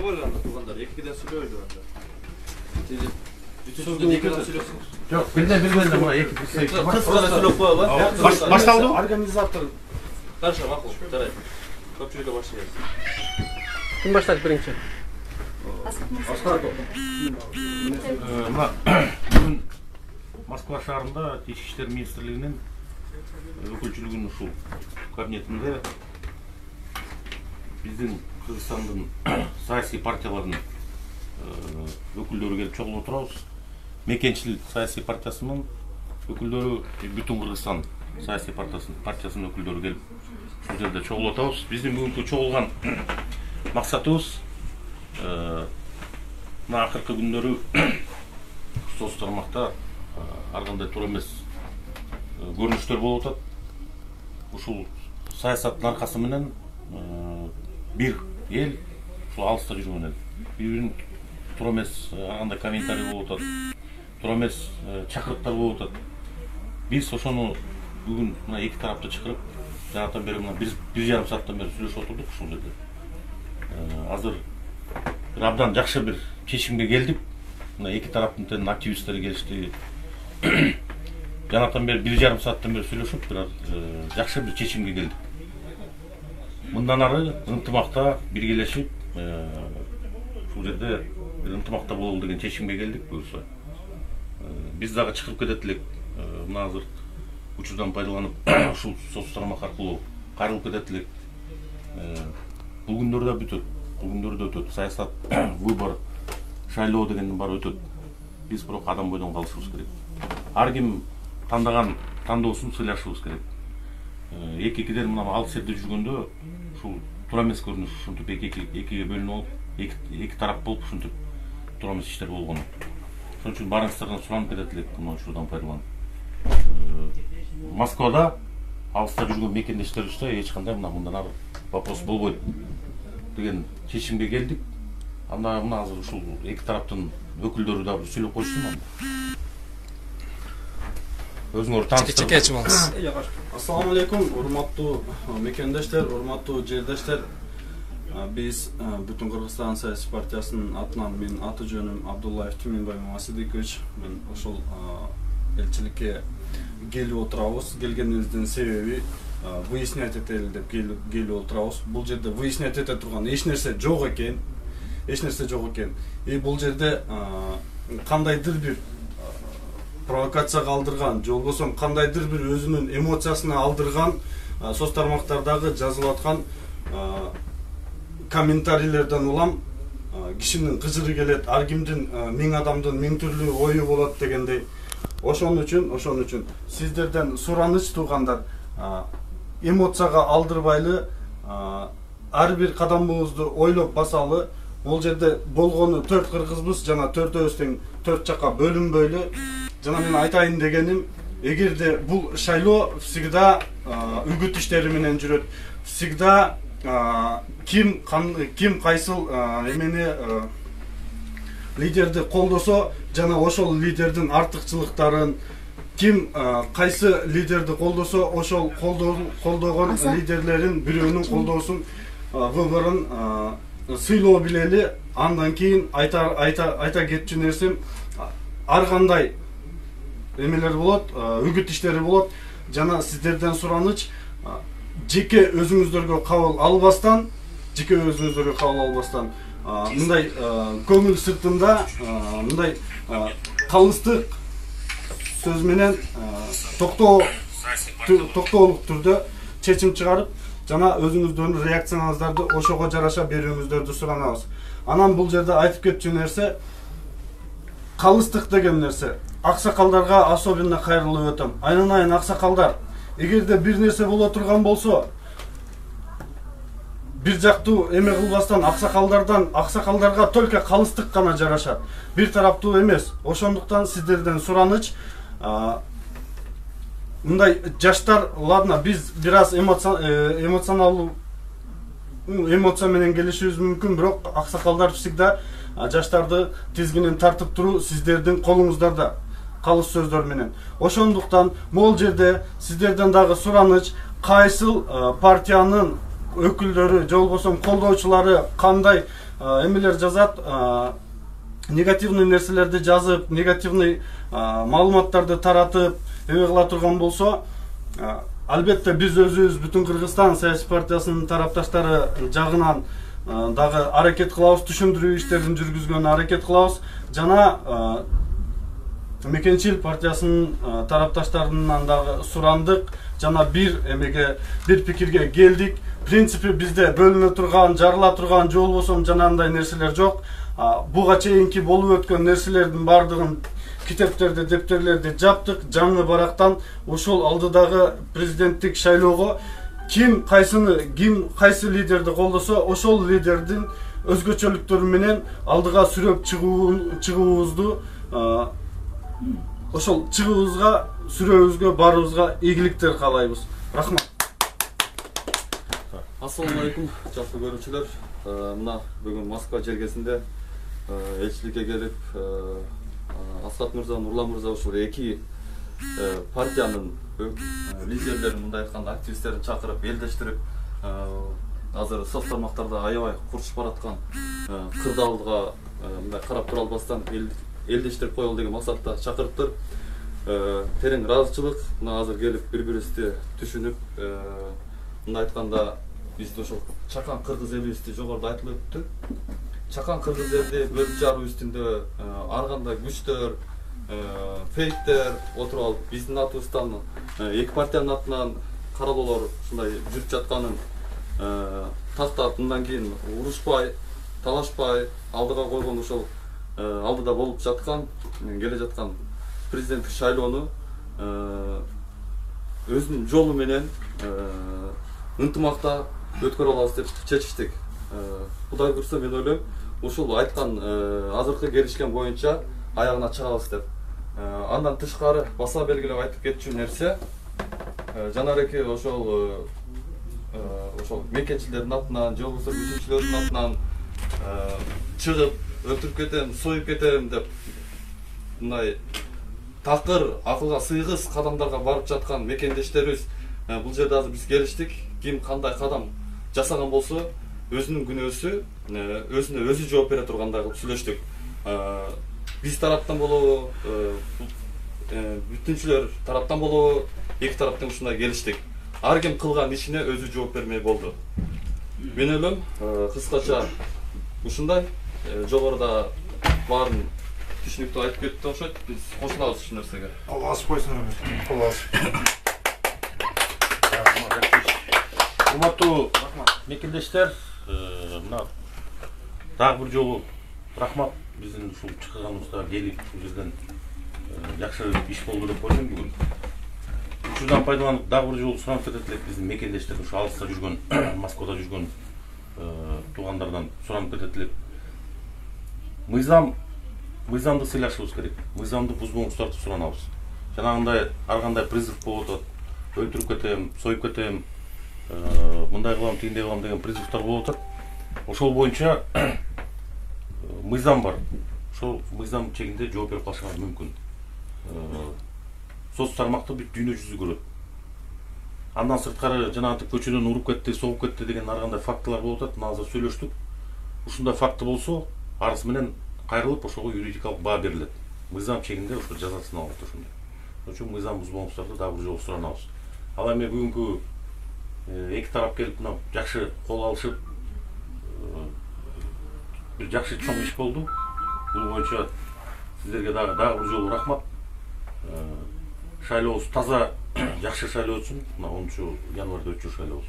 koyulan tuğanlar. Ekiden söylüyordu bende. Yok, birden buna iki sayı. Başladı. Organizatör. Karşı bak o. Taray. Köpçüyle başlayacağız. Kim başladı birinci? Aslan. Bugün Moskva şahrında İçki İşler Ministrliğinin ökülçülüğünün uşul kabinetinde bizden Kırgızstandın siyasi partiyalarının öküldörü gelip çoğul oturabız. Mekençil siyasi partiyasının öküldörü bütün Kırgızstan siyasi partiyasının öküldörü gelip şu yerde çoğul oturabız. Bizden bugünkü çoğulgan maksatımız akırkı gündörü sos tarmakta argандай tur emес görünüştөр болуп атат. Ушул саясаттын аркасы менен бир эл ушул алыста жүргөнүн бири-бирин тура эмес андай комментарий болуп атат. Тура эмес чакырыктар болуп атат. Биз ошону бүгүн мына эки тарапты чакырып, жанатан бери мына 1,5 сааттан бери сүйлөшүп отурдук ушул жерде. Азыр бир абдан жакшы бир чечимге келдик. Мына эки тараптын активисттери келишти. Жанатан бери 1,5 сааттан бери сүйлөшүп, бирок жакшы бир чечимге келдик. Мындан ары ынтымакта биргелешип, ушул жерде бир ынтымакта бололу деген чечимге келдик буюрса. Биз дагы чыгып кетет элек. Мына азыр учурдан пайдаланып, ушул соц тармак аркылуу кайрылып кетет элек. Бул күндөрдө бүтөт. Бул күндөрдө өтөт. Саясат, выбор, шайлоо дегендин баары өтөт. Биз бирок адам бойдон калышыбыз керек. Ар ким тандаган тандоосун сыйлашыбыз керек. Эки-экиден мына алыс жерде жүргөндө ушул туура эмес көрүнүш ушинтип экиге бөлүнүп алып, эки тарап болуп ушинтип туура эмес иштер болгон. Ошон үчүн баарыңыздардан суранып кетет элек мына учурдан пайдаланып. Москвада алыста жүргөн мекендештерибизде эч кандай мындан ары вопрос болбойт деген чечимге келдик. Анда мына азыр ушул эки тараптын өкүлдөрү да сүйлөп койсун. Өзүңөр тааныштырыңыз. Ассаламу алейкум, урматтуу мекендештер, урматтуу жердештер. Биз бүтүн Кыргызстан саясий партиясынын атынан мен аты жөнүм Абдуллаев Тиминбай Мамасидикович. Мен ошол элчиликке келип отурабыз. Келгенибиздин себеби выяснять этели деп келип отурабыз. Бул жерде выяснять эте турган эч нерсе жок экен. И бул жерде кандайдыр бир провокацияга алдырган, же болбосо кандайдыр бир өзүнүн эмоциясына алдырган соц тармактардагы жазылып аткан комментарийлерден улам кишинин кыжыры келет, ар кимдин 1000 адамдын 1000 түрлүү ою болот дегендей. Ошон үчүн сиздерден сураныч туугандар, эмоцияга алдырбайлы, ар бир кадамыбызды ойлоп басалы. Бул жерде болгону 4 кыргызбыз, жана 4-өбүз тең 4 жакка бөлүнбөйлү. Жана мен айтайын дегеним, эгерде бул шайлоо всегда үгүт иштери менен жүрөт. Всегда ким кайсыл эмени лидерди колдосо, жана ошол лидердин артыкчылыктарын, ким кайсы лидерди колдосо, ошол колдогон лидерлерин бирөөнүн колдоосун, выборун сыйлоо билели. Андан кийин айта кетчү нерсем, ар кандай эмелер болот, үгүт иштери болот. Жана сиздерден сураныч, жеке өзүңүздөргө кабыл албастан, мындай көңүл сыртында мындай калыстык сөз менен токтоолук түрдө чечим чыгарып, жана өзүңүздөрдүн реакцияңыздарды ошого жараша берүүңүздөрдү суранабыз. Анан бул жерде айтып кетчү нерсе, калыстык деген нерсе аксакалдарга особенно кайрылып өтөм. Айнанайын аксакалдар, эгерде бир нерсе боло турган болсо, бир жактуу эме кылбастан аксакалдарга только калыстык гана жарашат. Бир тараптуу эмес. Ошондуктан сиздерден сураныч, мындай жаштар, ладно, биз бир аз эмоция менен келишибиз мүмкүн, бирок аксакалдар всегда жаштарды тизгинин тартып туруу сиздердин колуңуздарда. Калыс сөздөр менен. Ошондуктан могул жерде сиздерден дагы сураныч, кайсыл партиянын өкүлдөрү же болбосо колдоочулары кандай эмелер жазат, негативный нерселерди жазып, негативный маалыматтарды таратып эме кыла турган болсо, албетте биз өзүбүз бүтүн Кыргызстан саясий партиясынын тарапташтары жагынан дагы аракет кылабыз, түшүндүрүү иштерин жүргүзгөнгө аракет кылабыз. Жана Мекенчил партиясынын тарапташтарынан дагы сурандык, жана бир пикирге келдик. В принципе, бизде бөлүнө турган, жарыла турган же болбосо жанагындай нерселер жок. Буга чейинки болуп өткөн нерселердин бардыгын китептерди, дептерлерди жаптык. Жаңы барактан ошол алдыдагы президенттик шайлоого ким кайсы лидерди колдосо, ошол лидердин өзгөчөлүктөрү менен алдыга сүрөп чыгуубузду, ошол чыгуубузга, сүрөбүзгө, барыбызга ийгиликтер каалайбыз. Рахмат. Ассаламу алейкум, жакшы көрүүчүлөр. Мына бүгүн Москва жергесинде элчиликке келип, Асхат мырза, Нурлан мырза ушул эки партиянын лидерлерин, мындай айтканда активисттерин чакырып, элдештирип, азыр соц тармактарда аябай курчуп бараткан кырдаалга мындай карап тура албастан элдештирип коелу деген максатта чакырыптыр. Терең ыраазычылык, мына азыр келип бири-бирибизди түшүнүп, мындай айтканда биз ошол чакан кыргыз элибизди жогоруда айтылып өттү. Чакан кыргыз элди бөлүп жаруу үстүндө ар кандай күчтөр, фейктер отуруп алып, биздин атыбыздан эки партиянын атынан каралоолор ушундай жүрүп жатканын тактап, мындан кийин урушпай, талашпай, алдыга койгон ошол алдыда болуп жаткан, келе жаткан президенттик шайлоону өзүнүн жолу менен ынтымакта өткөрө алабыз деп чечиштик. Кудай буйрса, мен ойлойм, ушул айткан азыркы келишкен боюнча аягына чыгабыз деп. Андан тышкары баса белгилеп айтып кетчү нерсе, жанареки ошол мекенчилердин атынан, же болбосо бүтүнчүлөрдүн атынан чыгып, өлтүрүп кетем, союп кетем деп мындай такыр, акылга сыйгыз кадамдарга барып жаткан мекендештерибиз, бул жерде азыр биз келиштик. Ким кандай кадам жасаган болсо, өзүнүн күнөөсү, өзүнө өзү жооп бере тургандай кылып сүйлөштүк. Биз тараптан болобу, бүтүнчүлөр тараптан болобу, эки тараптан ушундай келиштик. Ар ким кылган ишине өзү жооп бермей болду. Мен ойлойм, кыскача ушундай, жогоруда баарын түшүнүктүү айтып кетти окшойт. Биз кошулабыз ушул нерсеге. Аллах койсун. Урматтуу мекендештер, мына дагы бир жолу рахмат, биздин ушул чыгарганыбызга келип, бул жерден жакшы иш болду деп ойлойм бүгүн. Ушудан пайдаланып дагы бир жолу суранып кетет элек биздин мекендештер, ушу алыста жүргөн, Москвада жүргөн туугандардан суранып кетет элек. Мыйзамды сыйлашыбыз керек. Мыйзамды бузбоңуздар деп суранабыз. Жанагындай ар кандай призыв болуп атат. Өлтүрүп кетем, союп кетем, мындай кылам, тигиндей кылам деген призывтар болуп атат. Ошол боюнча мыйзам бар. Ошол мыйзам чегинде жооп берип калышыңар мүмкүн. Соц тармакты бүт дүйнө жүзү көрөт. Андан сырткары жанагынтип көчөдөн уруп кетти, согуп кетти деген ар кандай фактылар болуп атат. Мына азыр сүйлөштүк. Ушундай факты болсо, арыз менен кайрылып ошого юридикалык баа берилет. Мыйзам чегинде ошо жазасын алат ошондой. Ошон үчүн мыйзам бузбоңуздарды дагы бир жолу суранабыз. Ал эми бүгүнкү эки тарап келип мына жакшы кол алышып, бир жакшы чоң иш болду. Бул боюнча сиздерге дагы бир жолу рахмат. Шайлообуз таза, жакшы шайлоо өтсүн. Мына 10 январда өтчү шайлообуз.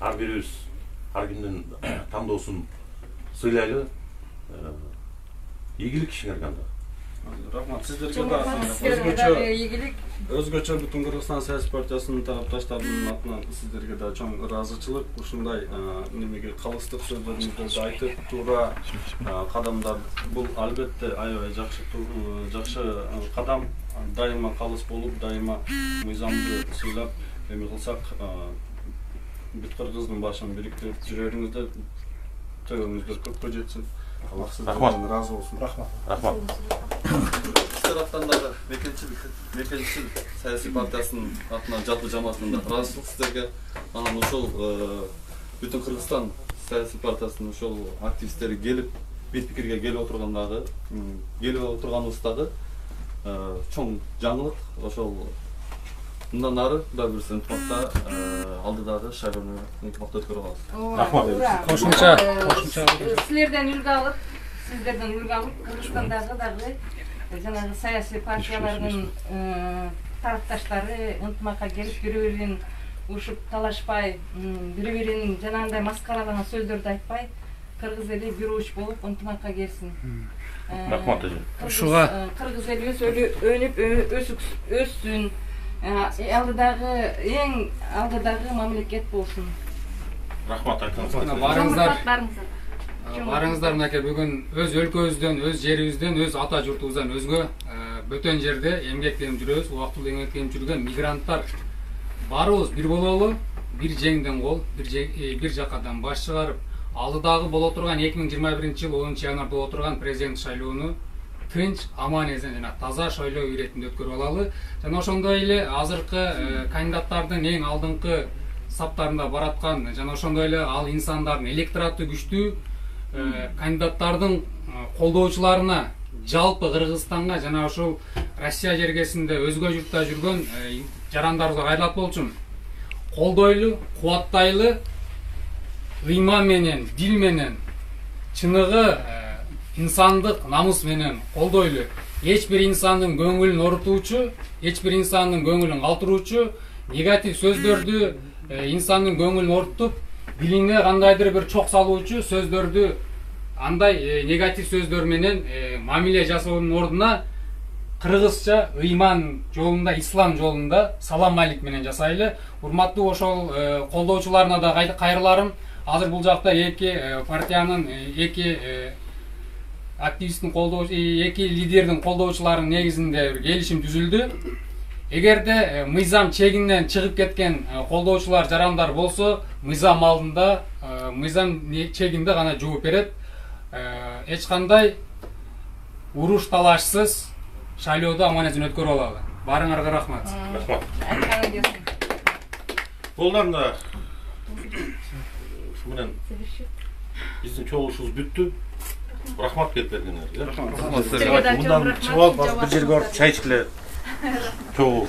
Ар бирибиз ар кимдин тандоосун сыйлайлы. Ийгилик ишиңерге анда. Рахмат сиздерге да өзгөчө бүтүн Кыргызстан саясий партиясынын тарапташтарынын атынан сиздерге да чоң ыраазычылык. Ушундай немеге калыстык сөздөрүңүздү айтып, туура кадамдар бул албетте аябай жакшы кадам. Дайыма калыс болуп, дайыма мыйзамды сыйлап эме кылсак, бүт Кыргыздын башын бириктирип жүрөрүңүздөр, төбөңүздөр көккө жетсин. Аллах сиздерден ыраазы болсун. Рахмат. Тараптан дагы мекенчил саясий партиясынын атынан жалпы жамаатында ыраазычылык сиздерге. Анан ошол бүтүн Кыргызстан саясий партиясынын ошол активисттери келип бир пикирге келип отурганыбыздагы чоң жаңылык. Ошол мындан ары Кудай буйрса ынтымакта алдыдагы шайлоону ынтымакта өткөрүп алабыз. Рахмат. Кошумча силерден үлгү алып Кыргызстандагы дагы жанагы саясий партиялардын тарапташтары ынтымакка келип бири-бирин ушуп талашпай, бири-биринин жанагындай маскаралаган сөздөрдү айтпай, кыргыз эли бир уч болуп ынтымакка келсин. Рахмат эже. Кыргыз эли өнүп өссүн. Алдыдагы мамлекет болсун. Рахмат айтыңыз. Барыңыздар мынакей бүгүн өз өлкөбүздөн, өз жерибизден, өз ата журтубуздан өзгө бөтөн жерде эмгектенип жүрөбүз, убактылуу эмгектенип жүргөн мигранттар баарыбыз бир бололу, бир жеңден кол, бир жакадан баш чыгарып, алдыдагы боло турган 2021-жыл 10 январда боло турган президент шайлоону тынч, аман эсен жана таза шайлоо иретинде өткөрүп алалы. Жана ошондой эле азыркы кандидаттардын эң алдыңкы саптарында бараткан жана ошондой эле ал инсандардын электораты күчтүү кандидаттардын колдоочуларына, жалпы Кыргызстанга жана ошол Россия жергесинде өзгө журтта жүргөн жарандарыбызга кайрылат болчумун. Колдойлу, кубаттайлы, ыйман менен, дил менен, чыныгы инсандык намыс менен колдойлу. Эч бир инсандын көңүлүн орутуучу, эч бир инсандын көңүлүн калтыруучу негатив сөздөрдү инсандын көңүлүн орутуп, билиңе кандайдыр бир чок салуучу сөздөрдү андай негатив сөздөр менен мамиле жасоонун ордуна кыргызча ыйман жолунда, ислам жолунда салам алейк менен жасайлы. Урматтуу ошол колдоочуларына да кайрыларым. Азыр бул жакта эки партиянын, эки активисттин колдоочу, эки лидердин колдоочуларынын негизинде келишим түзүлдү. Эгерде мыйзам чегинен чыгып кеткен колдоочулар, жарандар болсо, мыйзам алдында, мыйзам чегинде гана жооп берет. Эч кандай уруш талашсыз шайлоодо аман эсен өткөрүп алалы. Барыңарга рахмат. Рахмат. Колдарында ушу менен биздин чогулушубуз бүттү. Рахмат кеткениңерге. Рахмат. Мындан чыгып алып бир жерге барып чай ичкиле. Чогуу.